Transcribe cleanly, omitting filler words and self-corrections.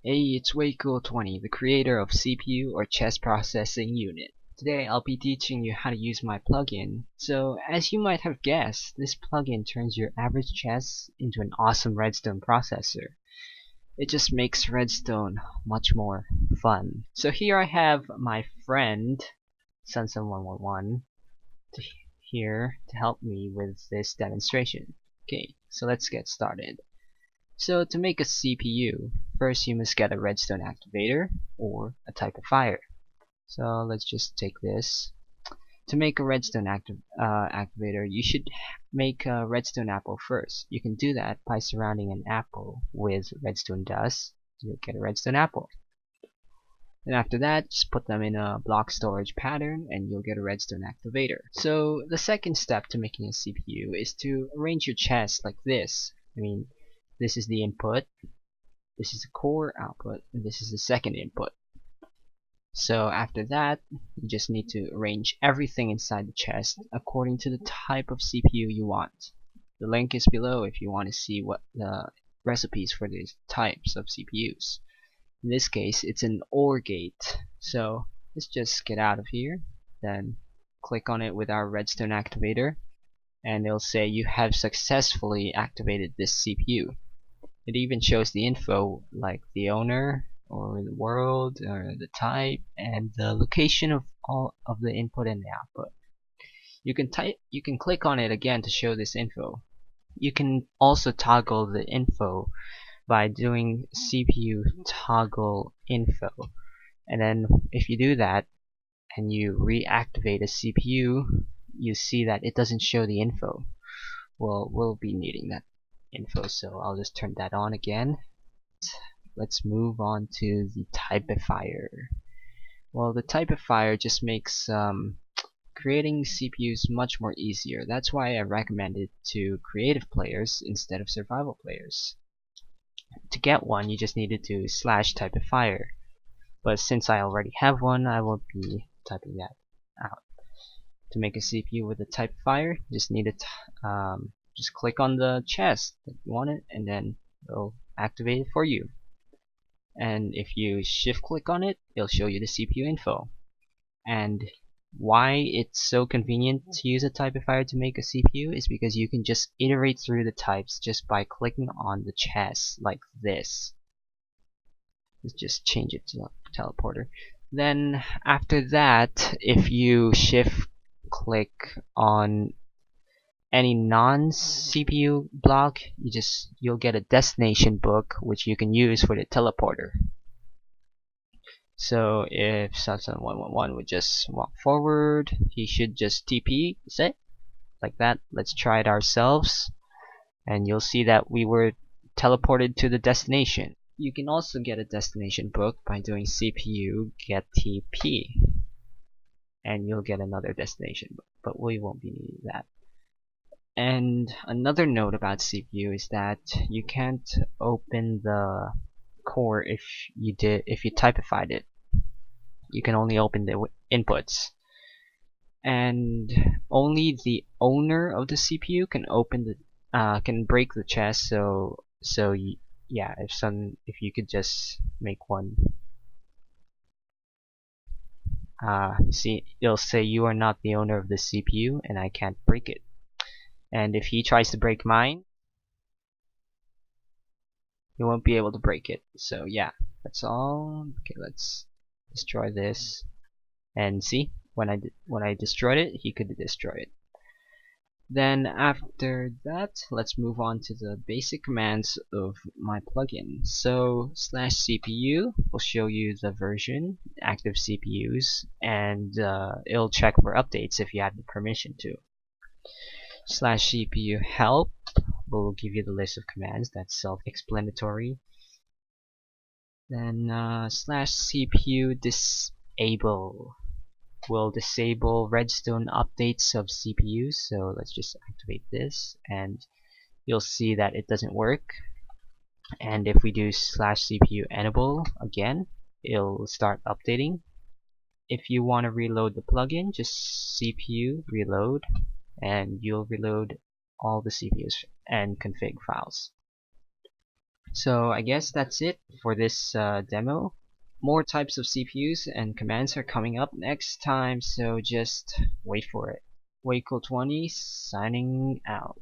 Hey, it's Waco20, the creator of CPU or Chess Processing Unit. Today I'll be teaching you how to use my plugin. So, as you might have guessed, this plugin turns your average chess into an awesome redstone processor. It just makes redstone much more fun. So here I have my friend, Sunsun111, here to help me with this demonstration. Okay, so let's get started. So to make a CPU, first you must get a redstone activator or a type of fire. So let's just take this. To make a redstone activator, you should make a redstone apple first. You can do that by surrounding an apple with redstone dust. You'll get a redstone apple. And after that, just put them in a block storage pattern and you'll get a redstone activator. So the second step to making a CPU is to arrange your chest like this. This is the input, this is the core output, and this is the second input. So after that, you just need to arrange everything inside the chest according to the type of CPU you want. The link is below if you want to see what the recipes for these types of CPUs. In this case, it's an OR gate. So let's just get out of here, then click on it with our redstone activator, and it'll say you have successfully activated this CPU. It even shows the info like the owner or the world or the type and the location of all of the input and the output. You can click on it again to show this info. You can also toggle the info by doing CPU toggle info, and then if you do that and you reactivate a CPU, you see that it doesn't show the info. Well, we'll be needing that info, so I'll just turn that on again. Let's move on to the typifier. Well, the typifier just makes creating CPUs much more easier. That's why I recommend it to creative players instead of survival players. To get one, you just needed to /typifier, but since I already have one, I will be typing that out. To make a CPU with a typifier, you just need to just click on the chest that you want it, and then it'll activate it for you. And if you shift click on it, it'll show you the CPU info. And why it's so convenient to use a typifier to make a CPU is because you can just iterate through the types just by clicking on the chest like this. Let's just change it to teleporter. Then after that, if you shift click on any non-CPU block, you'll get a destination book which you can use for the teleporter. So if Sunsun111 would just walk forward, he should just TP, say, like that. Let's try it ourselves, and you'll see that we were teleported to the destination. You can also get a destination book by doing CPU get TP, and you'll get another destination book, but we won't be needing that. And another note about CPU is that you can't open the core if you typified it. You can only open the inputs, and only the owner of the CPU can open the can break the chest. Yeah, if you could just make one. See, it'll say you are not the owner of the CPU and I can't break it. And if he tries to break mine, he won't be able to break it. So yeah, that's all. Okay, let's destroy this. And see, when I destroyed it, he could destroy it. Then after that, let's move on to the basic commands of my plugin. So /CPU will show you the version, active CPUs, and it'll check for updates if you have the permission to. /CPU help will give you the list of commands. That's self-explanatory. Then /CPU disable will disable redstone updates of CPUs. So let's just activate this, and you'll see that it doesn't work. And if we do /CPU enable again, it'll start updating. If you want to reload the plugin, just CPU reload, and you'll reload all the CPUs and config files. So I guess that's it for this demo. More types of CPUs and commands are coming up next time, so just wait for it. Waco20 signing out.